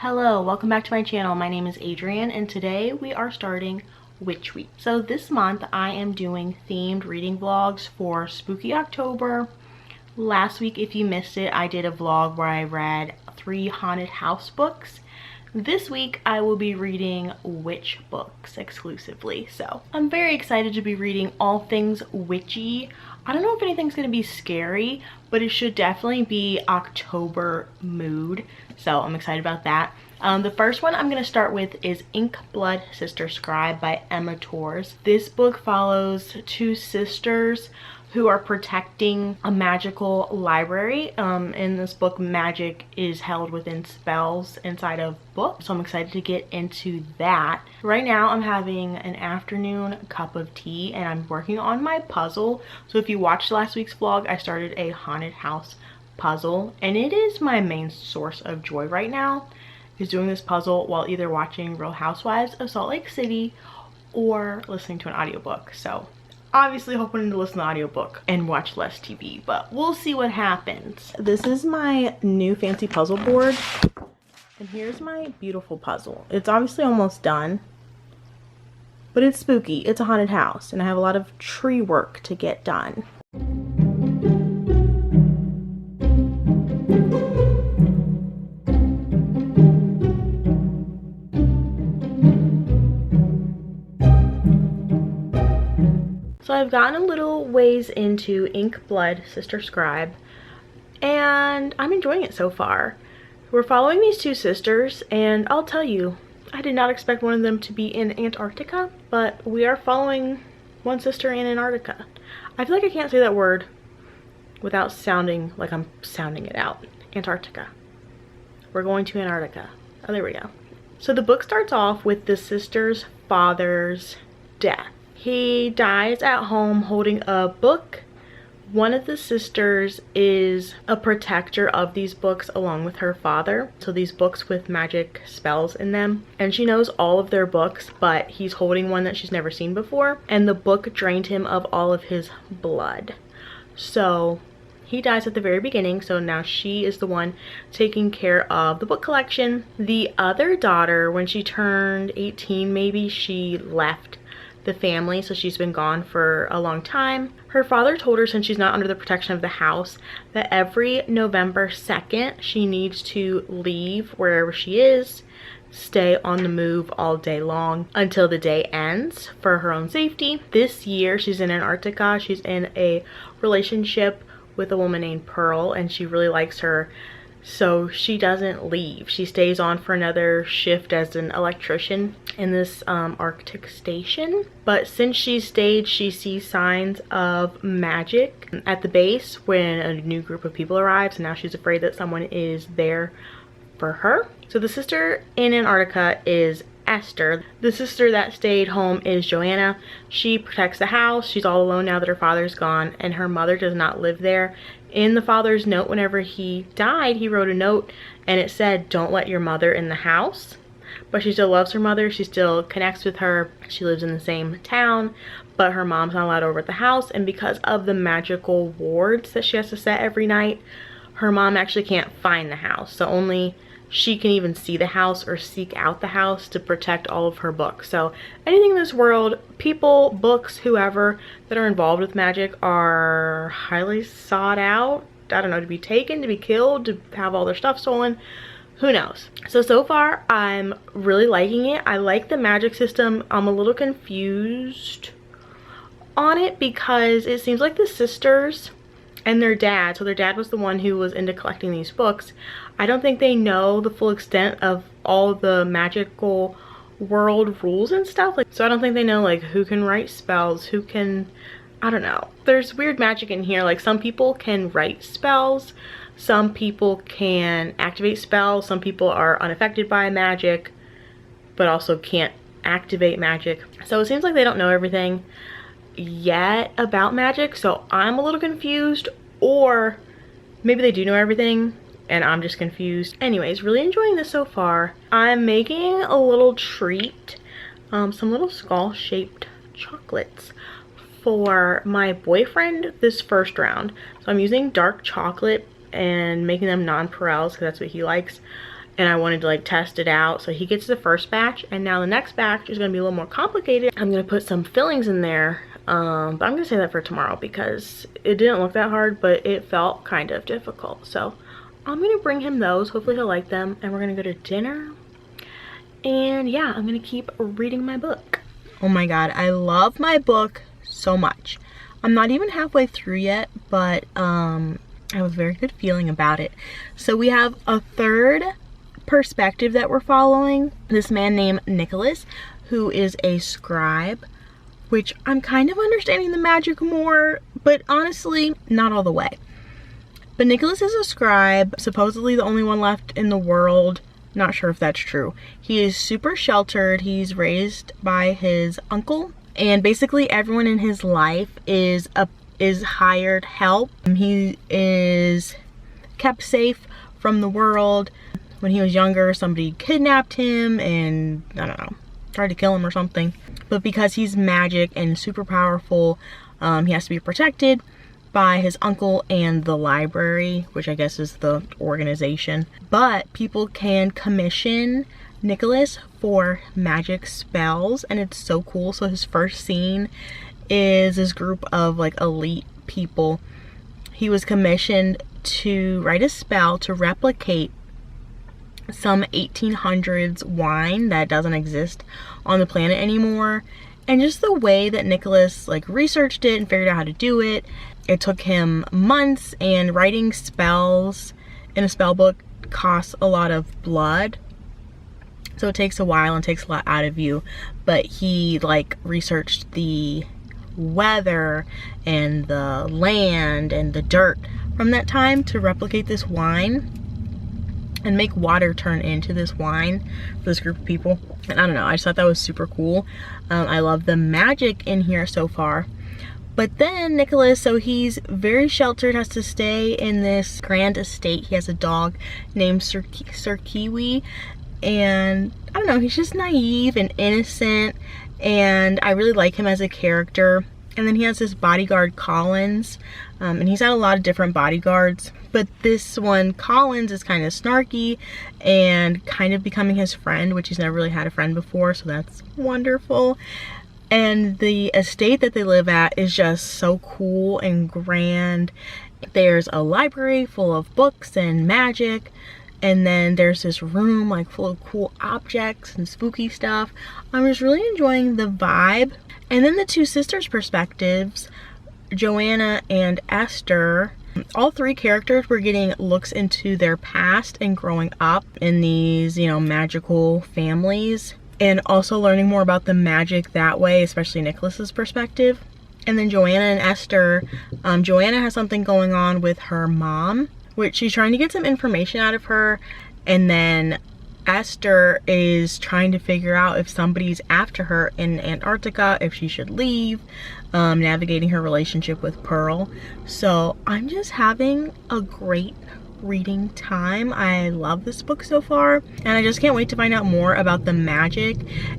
Hello, welcome back to my channel. My name is Adrienne and today we are starting Witch Week. So this month I am doing themed reading vlogs for Spooky October. Last week, if you missed it, I did a vlog where I read 3 haunted house books. This week I will be reading witch books exclusively. So I'm very excited to be reading all things witchy. I don't know if anything's going to be scary, but it should definitely be October mood. So I'm excited about that. The first one I'm going to start with is Ink Blood Sister Scribe by Emma Torres. This book follows 2 sisters who are protecting a magical library. In this book, magic is held within spells inside of books, so I'm excited to get into that. Right now I'm having an afternoon cup of tea and I'm working on my puzzle. So if you watched last week's vlog, I started a haunted house puzzle and it is my main source of joy right now, is doing this puzzle while either watching Real Housewives of Salt Lake City or listening to an audiobook. So obviously hoping to listen to the audiobook and watch less TV, but we'll see what happens. This is my new fancy puzzle board, and here's my beautiful puzzle. It's obviously almost done, but it's spooky. It's a haunted house, and I have a lot of tree work to get done. So I've gotten a little ways into Ink Blood Sister Scribe and I'm enjoying it so far. We're following these 2 sisters and I'll tell you, I did not expect one of them to be in Antarctica, but we are following one sister in Antarctica. I feel like I can't say that word without sounding like I'm sounding it out. Antarctica. We're going to Antarctica. Oh, there we go. So the book starts off with the sister's father's death. He dies at home holding a book. One of the sisters is a protector of these books along with her father. So these books with magic spells in them. And she knows all of their books, but he's holding one that she's never seen before. And the book drained him of all of his blood. So he dies at the very beginning. So now she is the one taking care of the book collection. The other daughter, when she turned 18 maybe, she left the family, so she's been gone for a long time. Her father told her, since she's not under the protection of the house, that every November 2nd she needs to leave wherever she is, stay on the move all day long until the day ends for her own safety. This year she's in Antarctica. She's in a relationship with a woman named Pearl and she really likes her. So she doesn't leave. She stays on for another shift as an electrician in this Arctic station. But since she stayed, she sees signs of magic at the base when a new group of people arrives, and now she's afraid that someone is there for her. So the sister in Antarctica is Esther. The sister that stayed home is Joanna. She protects the house. She's all alone now that her father's gone and her mother does not live there. In the father's note, whenever he died, he wrote a note and it said, "Don't let your mother in the house." But she still loves her mother. She still connects with her. She lives in the same town, but her mom's not allowed over at the house. And because of the magical wards that she has to set every night, her mom actually can't find the house. So only she can even see the house or seek out the house to protect all of her books. So anything in this world, people, books, whoever that are involved with magic are highly sought out. I don't know, to be taken, to be killed, to have all their stuff stolen. Who knows? So far I'm really liking it. I like the magic system. I'm a little confused on it because it seems like the sisters and their dad, so their dad was the one who was into collecting these books, I don't think they know the full extent of all the magical world rules and stuff. So I don't think they know like who can write spells, who can, I don't know. There's weird magic in here. Like some people can write spells, some people can activate spells, some people are unaffected by magic but also can't activate magic. So it seems like they don't know everything yet about magic, so I'm a little confused, or maybe they do know everything and I'm just confused. Anyways, really enjoying this so far. I'm making a little treat, some little skull shaped chocolates for my boyfriend this first round. So I'm using dark chocolate and making them nonpareils because that's what he likes. and I wanted to like test it out. So he gets the first batch, and now the next batch is going to be a little more complicated. I'm going to put some fillings in there, but I'm going to say that for tomorrow because it didn't look that hard, but it felt kind of difficult. So I'm going to bring him those. Hopefully he'll like them, and we're going to go to dinner. And yeah, I'm going to keep reading my book. Oh my god, I love my book so much. I'm not even halfway through yet, but I have a very good feeling about it. So we have a third perspective that we're following. This man named Nicholas, who is a scribe, which I'm kind of understanding the magic more, but honestly, not all the way. But Nicholas is a scribe, supposedly the only one left in the world. Not sure if that's true. He is super sheltered. He's raised by his uncle, and basically everyone in his life is hired help. He is kept safe from the world. When he was younger, somebody kidnapped him and, I don't know, tried to kill him or something. But because he's magic and super powerful, he has to be protected by his uncle and the library, which I guess is the organization. But people can commission Nicholas for magic spells, and it's so cool. So his first scene is this group of like elite people. He was commissioned to write a spell to replicate some 1800s wine that doesn't exist on the planet anymore. And just the way that Nicholas like researched it and figured out how to do it, it took him months, and writing spells in a spell book costs a lot of blood. So it takes a while and takes a lot out of you. But he like researched the weather and the land and the dirt from that time to replicate this wine and make water turn into this wine for this group of people. And I don't know, I just thought that was super cool. I love the magic in here so far. But then Nicholas, so he's very sheltered, has to stay in this grand estate. He has a dog named Sir Kiwi, and I don't know, he's just naive and innocent, and I really like him as a character. And then he has this bodyguard, Collins, and he's had a lot of different bodyguards, but this one, Collins, is kind of snarky and kind of becoming his friend, which he's never really had a friend before, so that's wonderful. And the estate that they live at is just so cool and grand. There's a library full of books and magic, and then there's this room like full of cool objects and spooky stuff. I'm just really enjoying the vibe. And then the two sisters' perspectives, Joanna and Esther, all three characters were getting looks into their past and growing up in these, you know, magical families, and also learning more about the magic that way, especially Nicholas's perspective. And then Joanna and Esther, Joanna has something going on with her mom, which she's trying to get some information out of her, and then Esther is trying to figure out if somebody's after her in Antarctica, if she should leave, navigating her relationship with Pearl. So I'm just having a great reading time. I love this book so far, and I just can't wait to find out more about the magic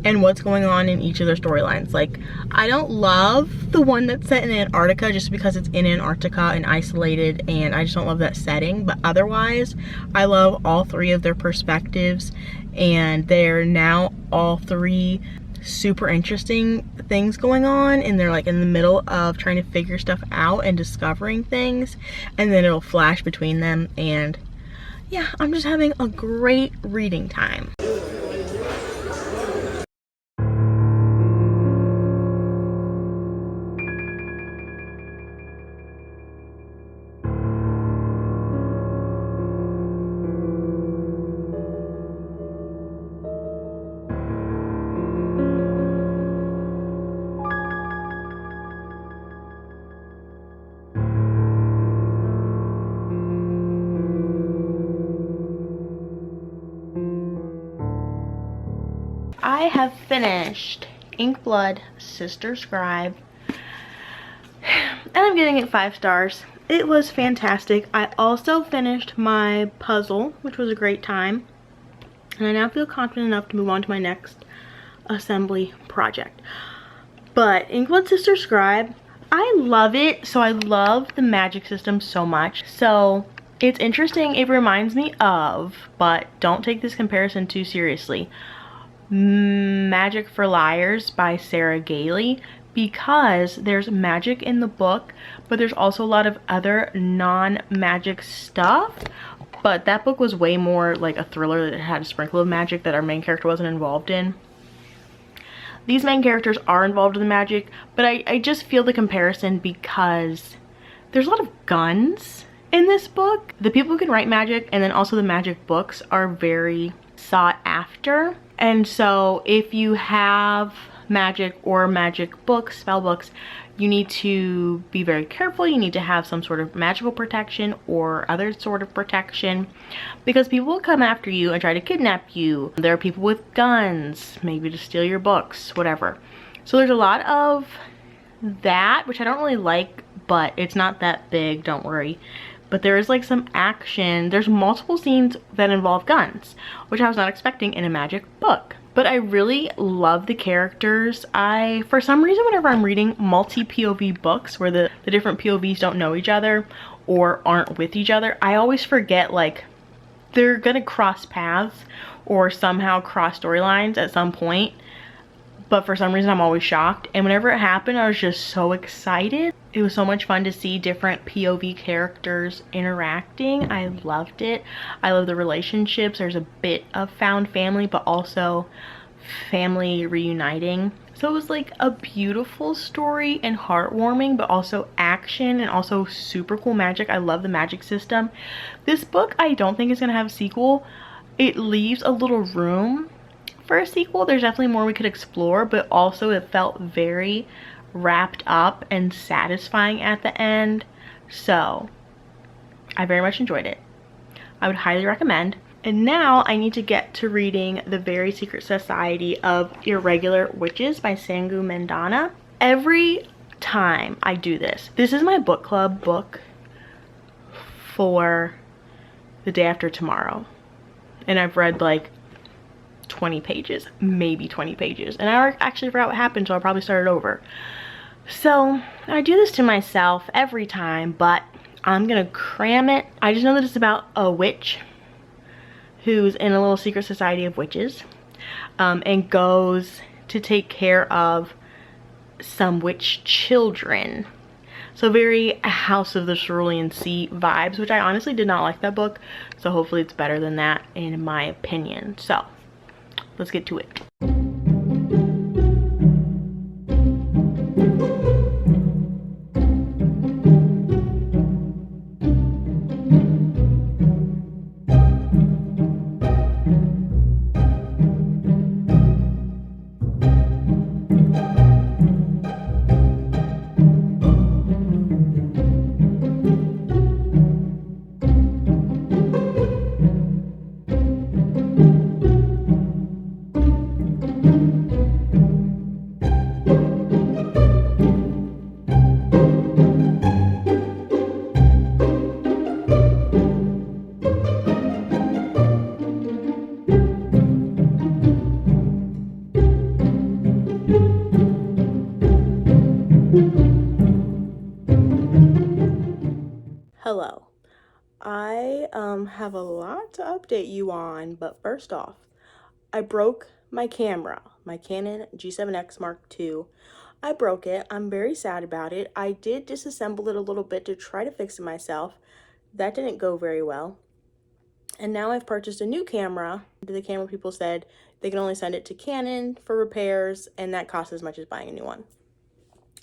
and what's going on in each of their storylines. Like, I don't love the one that's set in Antarctica just because it's in Antarctica and isolated, and I just don't love that setting, but otherwise I love all three of their perspectives, and they're now all three super interesting things going on, and they're like in the middle of trying to figure stuff out and discovering things, and then it'll flash between them. And yeah, I'm just having a great reading time. I have finished Inkblood Sister Scribe, and I'm giving it 5 stars. It was fantastic. I also finished my puzzle, which was a great time, and I now feel confident enough to move on to my next assembly project. But Inkblood Sister Scribe, I love it. So I love the magic system so much. So It's interesting. It reminds me of, but don't take this comparison too seriously, Magic for Liars by Sarah Gailey, because there's magic in the book, but there's also a lot of other non-magic stuff. But that book was way more like a thriller that had a sprinkle of magic that our main character wasn't involved in. These main characters are involved in the magic, but I just feel the comparison because there's a lot of guns in this book. The people who can write magic and then also the magic books are very sought after. And so if you have magic or magic books, spell books, you need to be very careful. You need to have some sort of magical protection or other sort of protection, because people will come after you and try to kidnap you. There are people with guns, maybe to steal your books, whatever. So there's a lot of that, which I don't really like, but it's not that big, don't worry. But there is like some action. There's multiple scenes that involve guns, which I was not expecting in a magic book. But I really love the characters. For some reason, whenever I'm reading multi-POV books where the different POVs don't know each other or aren't with each other, I always forget like they're gonna cross paths or somehow cross storylines at some point. But for some reason I'm always shocked, and whenever it happened I was just so excited. It was so much fun to see different POV characters interacting. I loved it. I love the relationships. There's a bit of found family, but also family reuniting. So it was like a beautiful story and heartwarming, but also action and also super cool magic. I love the magic system. This book I don't think is gonna have a sequel. It leaves a little room for a sequel. There's definitely more we could explore, but also it felt very wrapped up and satisfying at the end. So I very much enjoyed it. I would highly recommend. And now I need to get to reading The Very Secret Society of Irregular Witches by Sangu Mandana. Every time I do this, this is my book club book for The Day After Tomorrow. And I've read like 20 pages, maybe 20 pages. And I actually forgot what happened, so I'll probably start it over. So I do this to myself every time, but I'm gonna cram it. I just know that it's about a witch who's in a little secret society of witches and goes to take care of some witch children. So very House of the Cerulean Sea vibes, which I honestly did not like that book. So hopefully it's better than that in my opinion. So let's get to it. Hello. I have a lot to update you on, but first off, I broke my camera, my Canon G7X Mark II. I broke it. I'm very sad about it. I did disassemble it a little bit to try to fix it myself. That didn't go very well. And now I've purchased a new camera. The camera people said they can only send it to Canon for repairs, and that costs as much as buying a new one.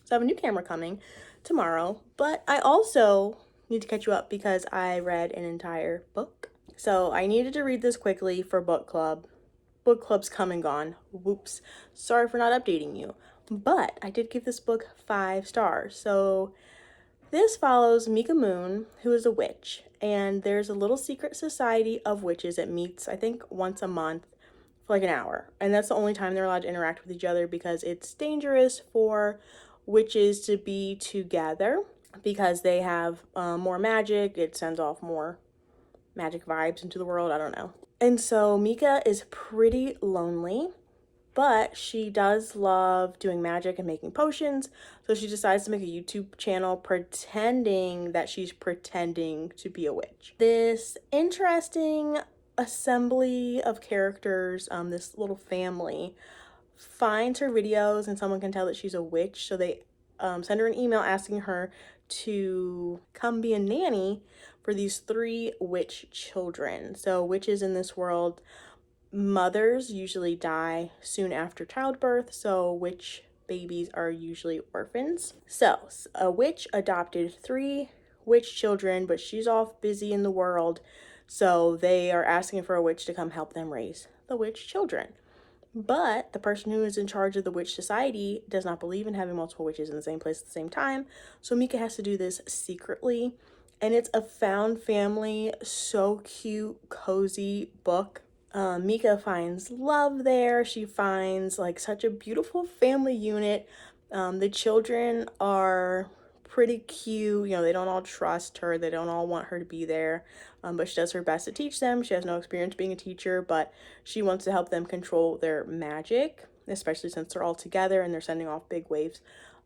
So I have a new camera coming tomorrow, but I also need to catch you up because I read an entire book. So I needed to read this quickly for book club. Book club's come and gone. Whoops. Sorry for not updating you. But I did give this book 5 stars. So this follows Mika Moon, who is a witch. And there's a little secret society of witches that meets, I think, once a month for like an hour. And that's the only time they're allowed to interact with each other because it's dangerous for witches to be together because they have more magic. It sends off more magic vibes into the world. I don't know. And so Mika is pretty lonely but she does love doing magic and making potions, so she decides to make a YouTube channel pretending that she's pretending to be a witch. This interesting assembly of characters, this little family, finds her videos and someone can tell that she's a witch, so they send her an email asking her to come be a nanny for these 3 witch children. So witches in this world, mothers usually die soon after childbirth, so witch babies are usually orphans. So a witch adopted 3 witch children, but she's off busy in the world, so they are asking for a witch to come help them raise the witch children. But the person who is in charge of the witch society does not believe in having multiple witches in the same place at the same time, so Mika has to do this secretly, and it's a found family, so cute, cozy book. Mika finds love there. She finds like such a beautiful family unit. The children are pretty cute. You know, they don't all trust her. They don't all want her to be there. But she does her best to teach them. She has no experience being a teacher, but she wants to help them control their magic, especially since they're all together and they're sending off big waves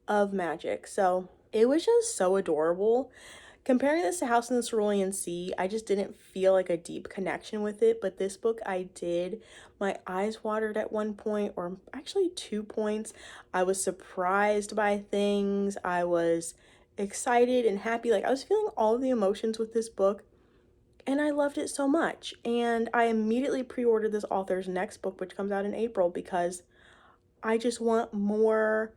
of magic. So it was just so adorable. Comparing this to House in the Cerulean Sea, I just didn't feel like a deep connection with it, but this book I did. My eyes watered at one point, or actually 2 points. I was surprised by things. I was excited and happy. Like, I was feeling all of the emotions with this book, and I loved it so much. And I immediately pre-ordered this author's next book, which comes out in April, because I just want more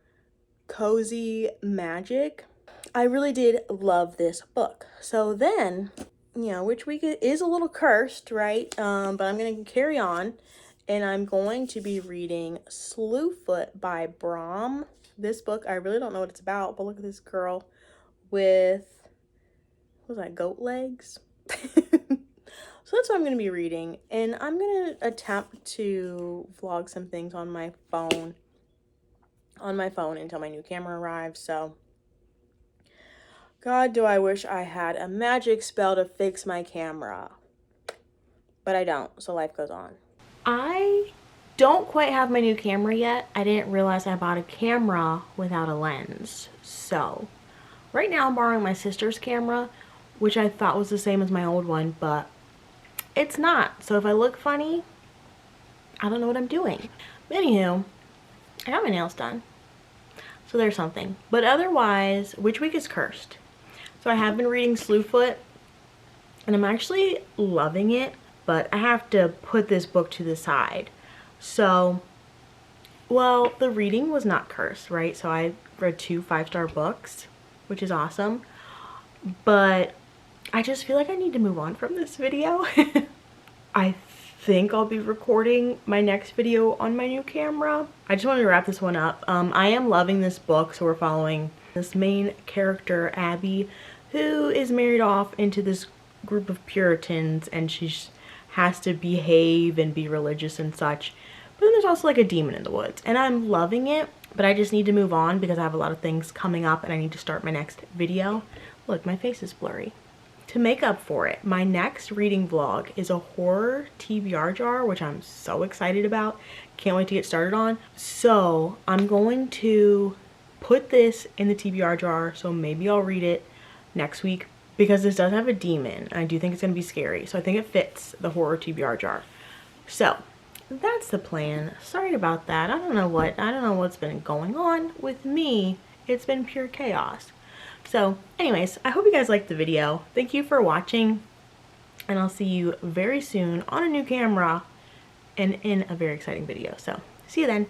cozy magic. I really did love this book. So then, you know, Witch Week is a little cursed, right? But I'm going to carry on, and I'm going to be reading Slewfoot by Brom. This book, I really don't know what it's about, but look at this girl with, what was that, goat legs? So that's what I'm going to be reading, and I'm going to attempt to vlog some things on my phone until my new camera arrives. So God, do I wish I had a magic spell to fix my camera. But I don't, so life goes on. I don't quite have my new camera yet. I didn't realize I bought a camera without a lens. So right now I'm borrowing my sister's camera, which I thought was the same as my old one, but it's not. So if I look funny, I don't know what I'm doing. But anywho, I got my nails done, so there's something. But otherwise, Witch Week is cursed. So I have been reading Slewfoot, and I'm actually loving it, but I have to put this book to the side. So, well, the reading was not cursed, right? So I read 2 5-star books, which is awesome. But I just feel like I need to move on from this video. I think I'll be recording my next video on my new camera. I just wanted to wrap this one up. I am loving this book, so we're following this main character, Abby, who is married off into this group of Puritans, and she has to behave and be religious and such. But then there's also like a demon in the woods, and I'm loving it, but I just need to move on because I have a lot of things coming up and I need to start my next video. Look, my face is blurry. To make up for it, my next reading vlog is a horror TBR jar, which I'm so excited about. Can't wait to get started on. So I'm going to put this in the TBR jar, so maybe I'll read it next week, because this does have a demon. I do think it's going to be scary, so I think it fits the horror TBR jar. So that's the plan. Sorry about that. I don't know what's been going on with me. It's been pure chaos. So anyways, I hope you guys liked the video. Thank you for watching, and I'll see you very soon on a new camera and in a very exciting video. So see you then.